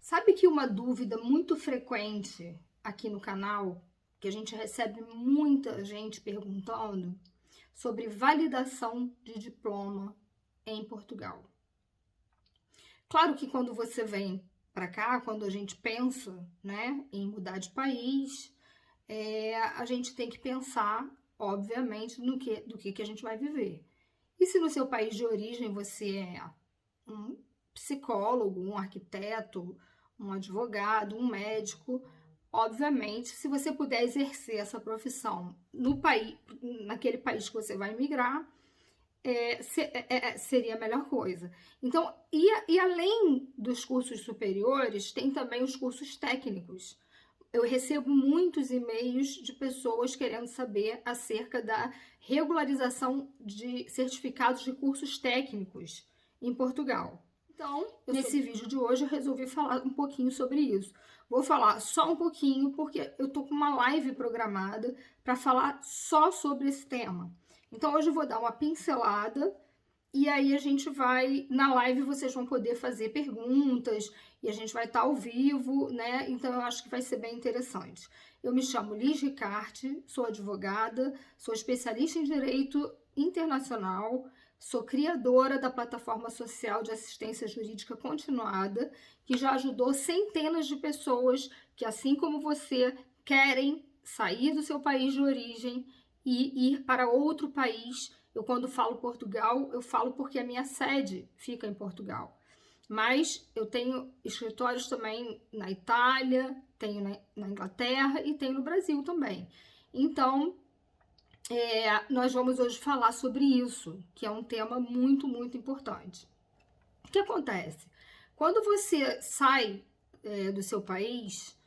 Sabe que uma dúvida muito frequente aqui no canal, que a gente recebe muita gente perguntando sobre validação de diploma em Portugal. Claro que quando você vem para cá, quando a gente pensa, né, em mudar de país, a gente tem que pensar, obviamente, do que a gente vai viver. E se no seu país de origem você é um psicólogo, um arquiteto, um advogado, um médico, obviamente, se você puder exercer essa profissão no país, naquele país que você vai migrar, seria a melhor coisa. Então, e além dos cursos superiores, tem também os cursos técnicos. Eu recebo muitos e-mails de pessoas querendo saber acerca da regularização de certificados de cursos técnicos em Portugal. Então, nesse vídeo de hoje eu resolvi falar um pouquinho sobre isso. Vou falar só um pouquinho porque eu tô com uma live programada para falar só sobre esse tema. Então, hoje eu vou dar uma pincelada e aí a gente vai, na live vocês vão poder fazer perguntas e a gente vai estar ao vivo, né? Então eu acho que vai ser bem interessante. Eu me chamo Liz Ricarte, sou advogada, sou especialista em direito internacional, sou criadora da plataforma social de assistência jurídica continuada, que já ajudou centenas de pessoas que, assim como você, querem sair do seu país de origem e ir para outro país. Eu, quando falo Portugal, eu falo porque a minha sede fica em Portugal. Mas eu tenho escritórios também na Itália, tenho na Inglaterra e tenho no Brasil também. Então, nós vamos hoje falar sobre isso, que é um tema muito, muito importante. O que acontece? Quando você sai do seu país,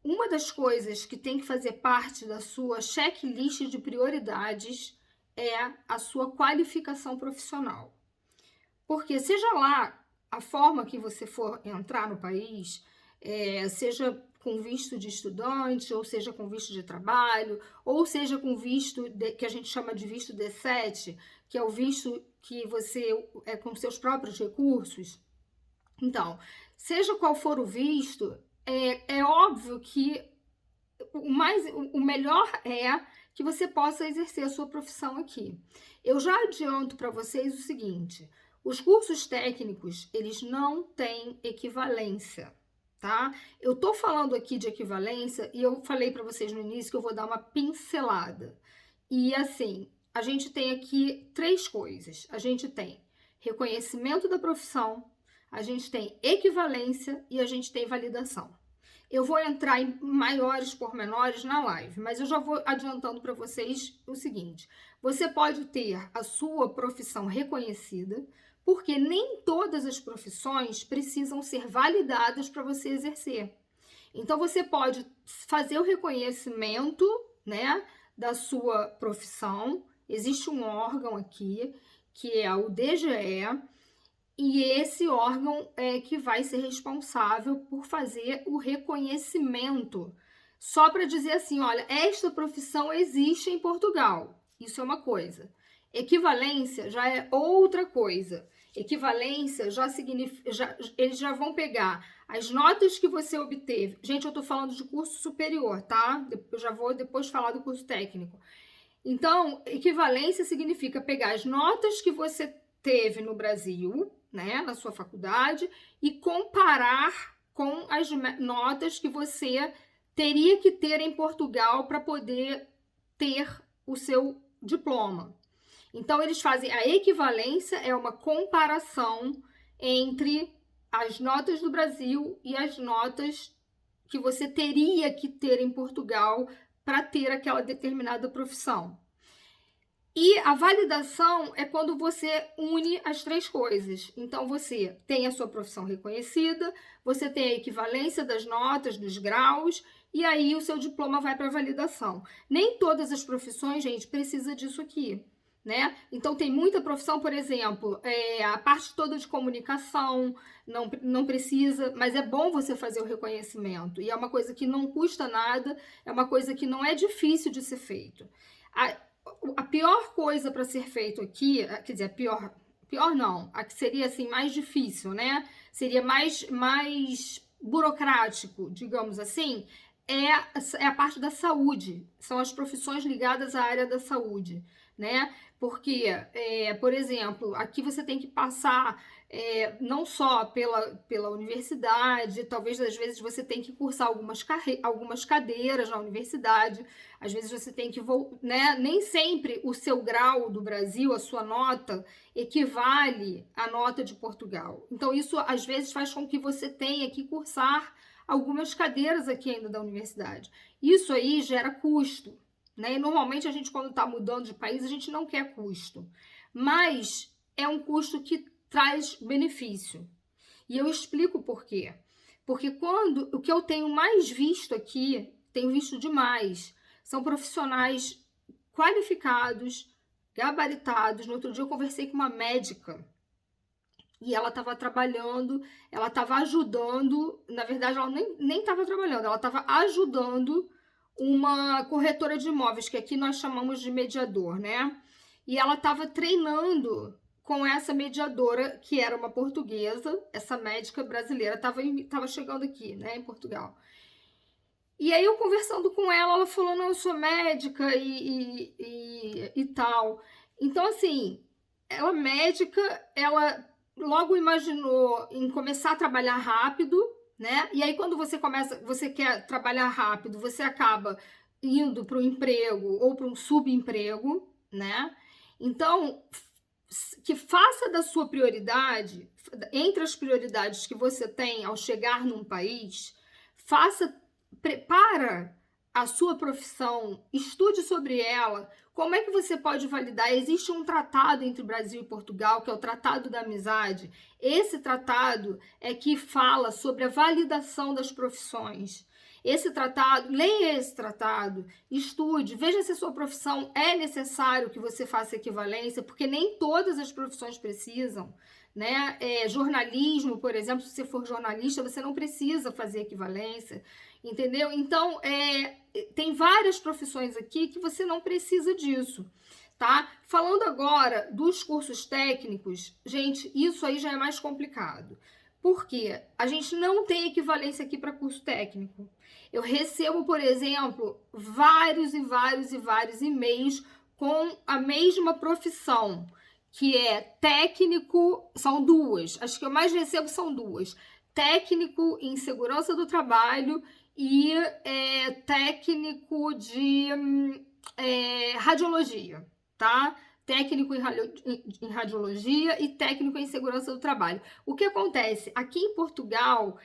uma das coisas que tem que fazer parte da sua checklist de prioridades é a sua qualificação profissional. Porque seja lá a forma que você for entrar no país, seja com visto de estudante, ou seja com visto de trabalho, ou seja com visto que a gente chama de visto D7, que é o visto que você é com seus próprios recursos. Então, seja qual for o visto, é óbvio que o melhor é que você possa exercer a sua profissão aqui. Eu já adianto para vocês o seguinte: os cursos técnicos, eles não têm equivalência, tá? Eu tô falando aqui de equivalência e eu falei para vocês no início que eu vou dar uma pincelada. E assim, a gente tem aqui três coisas. A gente tem reconhecimento da profissão, a gente tem equivalência e a gente tem validação. Eu vou entrar em maiores pormenores na live, mas eu já vou adiantando para vocês o seguinte: você pode ter a sua profissão reconhecida, porque nem todas as profissões precisam ser validadas para você exercer. Então você pode fazer o reconhecimento, né, da sua profissão. Existe um órgão aqui, que é o DGE, e esse órgão é que vai ser responsável por fazer o reconhecimento. Só para dizer assim, olha, esta profissão existe em Portugal. Isso é uma coisa. Equivalência já é outra coisa. Equivalência já significa, eles já vão pegar as notas que você obteve. Gente, eu estou falando de curso superior, tá? Eu já vou depois falar do curso técnico. Então, equivalência significa pegar as notas que você teve no Brasil, né, na sua faculdade, e comparar com as notas que você teria que ter em Portugal para poder ter o seu diploma. Então, eles fazem a equivalência, é uma comparação entre as notas do Brasil e as notas que você teria que ter em Portugal para ter aquela determinada profissão. E a validação é quando você une as três coisas. Então, você tem a sua profissão reconhecida, você tem a equivalência das notas, dos graus, e aí o seu diploma vai para a validação. Nem todas as profissões, gente, precisa disso aqui, né? Então, tem muita profissão, por exemplo, a parte toda de comunicação não precisa, mas é bom você fazer o reconhecimento. E é uma coisa que não custa nada, é uma coisa que não é difícil de ser feito. A pior coisa para ser feito aqui, quer dizer, pior não, a que seria assim mais difícil, né? Seria mais burocrático, digamos assim, é a parte da saúde, são as profissões ligadas à área da saúde, né? Porque, por exemplo, aqui você tem que passar não só pela universidade, talvez às vezes você tem que cursar algumas cadeiras na universidade, às vezes você tem que, né? Nem sempre o seu grau do Brasil, a sua nota, equivale à nota de Portugal. Então, isso às vezes faz com que você tenha que cursar algumas cadeiras aqui ainda da universidade. Isso aí gera custo, né? E normalmente a gente, quando está mudando de país, a gente não quer custo, mas é um custo que traz benefício. E eu explico por quê. Porque o que eu tenho mais visto aqui, tenho visto demais, são profissionais qualificados, gabaritados. No outro dia eu conversei com uma médica e ela estava trabalhando, ela estava ajudando, na verdade ela nem estava trabalhando, ela estava ajudando uma corretora de imóveis, que aqui nós chamamos de mediador, né? E ela estava treinando com essa mediadora, que era uma portuguesa, essa médica brasileira estava chegando aqui, né, em Portugal. E aí eu conversando com ela, ela falou, não, eu sou médica e tal. Então, assim, ela médica, ela logo imaginou em começar a trabalhar rápido, né? E aí quando você quer trabalhar rápido, você acaba indo para o emprego ou para um subemprego, né? Então, que faça da sua prioridade, entre as prioridades que você tem ao chegar num país, prepara a sua profissão, estude sobre ela, como é que você pode validar? Existe um tratado entre o Brasil e Portugal, que é o Tratado da Amizade. Esse tratado é que fala sobre a validação das profissões. Esse tratado, leia esse tratado, estude, veja se a sua profissão é necessário que você faça equivalência, porque nem todas as profissões precisam, né? Jornalismo, por exemplo, se você for jornalista, você não precisa fazer equivalência, entendeu? Então, tem várias profissões aqui que você não precisa disso, tá? Falando agora dos cursos técnicos, gente, isso aí já é mais complicado. Por quê? A gente não tem equivalência aqui para curso técnico. Eu recebo, por exemplo, vários e-mails com a mesma profissão, que é técnico, são duas, as que eu mais recebo são duas, técnico em segurança do trabalho e técnico de radiologia, tá? Técnico em radiologia e técnico em segurança do trabalho. O que acontece? Aqui em Portugal,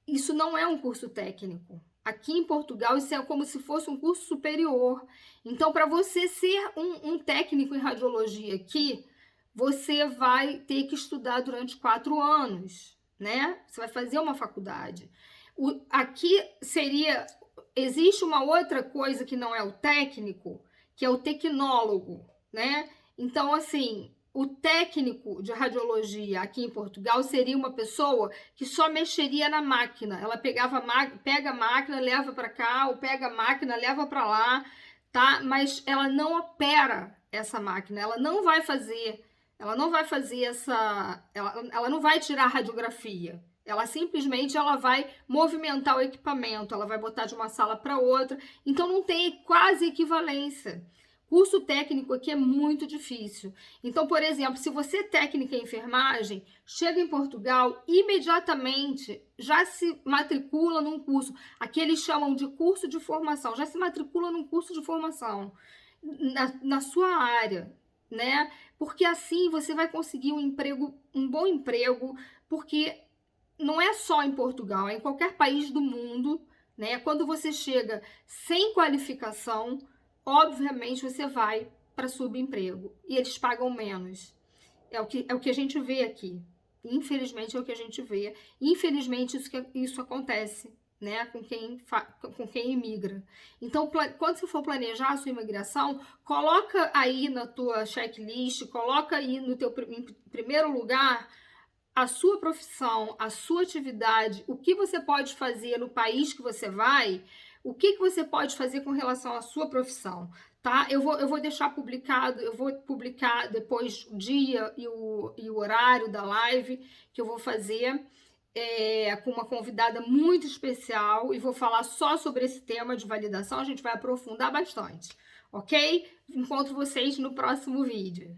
isso não é um curso técnico. Aqui em Portugal, isso é como se fosse um curso superior. Então, para você ser um técnico em radiologia aqui, você vai ter que estudar durante 4 anos, né? Você vai fazer uma faculdade. Aqui existe uma outra coisa que não é o técnico, que é o tecnólogo, né? Então, assim, o técnico de radiologia aqui em Portugal seria uma pessoa que só mexeria na máquina. Ela pega a máquina, leva para cá, ou pega a máquina, leva para lá, tá? Mas ela não opera essa máquina, ela não vai fazer ela não vai tirar radiografia. Ela simplesmente vai movimentar o equipamento, ela vai botar de uma sala para outra. Então não tem quase equivalência. Curso técnico aqui é muito difícil. Então, por exemplo, se você é técnica em enfermagem, chega em Portugal, imediatamente já se matricula num curso. Aqui eles chamam de curso de formação. Já se matricula num curso de formação na sua área, né? Porque assim você vai conseguir um bom emprego, porque não é só em Portugal, é em qualquer país do mundo, né? Quando você chega sem qualificação, obviamente você vai para subemprego e eles pagam menos. É o que a gente vê aqui. Infelizmente é o que a gente vê. Infelizmente isso acontece, né, com quem imigra. Então, quando você for planejar a sua imigração, coloca aí na tua checklist, coloca aí no teu em primeiro lugar a sua profissão, a sua atividade, o que você pode fazer no país que você vai, o que você pode fazer com relação à sua profissão, tá? Eu vou deixar publicado, eu vou publicar depois o dia e o horário da live que eu vou fazer. com uma convidada muito especial e vou falar só sobre esse tema de validação, a gente vai aprofundar bastante, ok? Encontro vocês no próximo vídeo.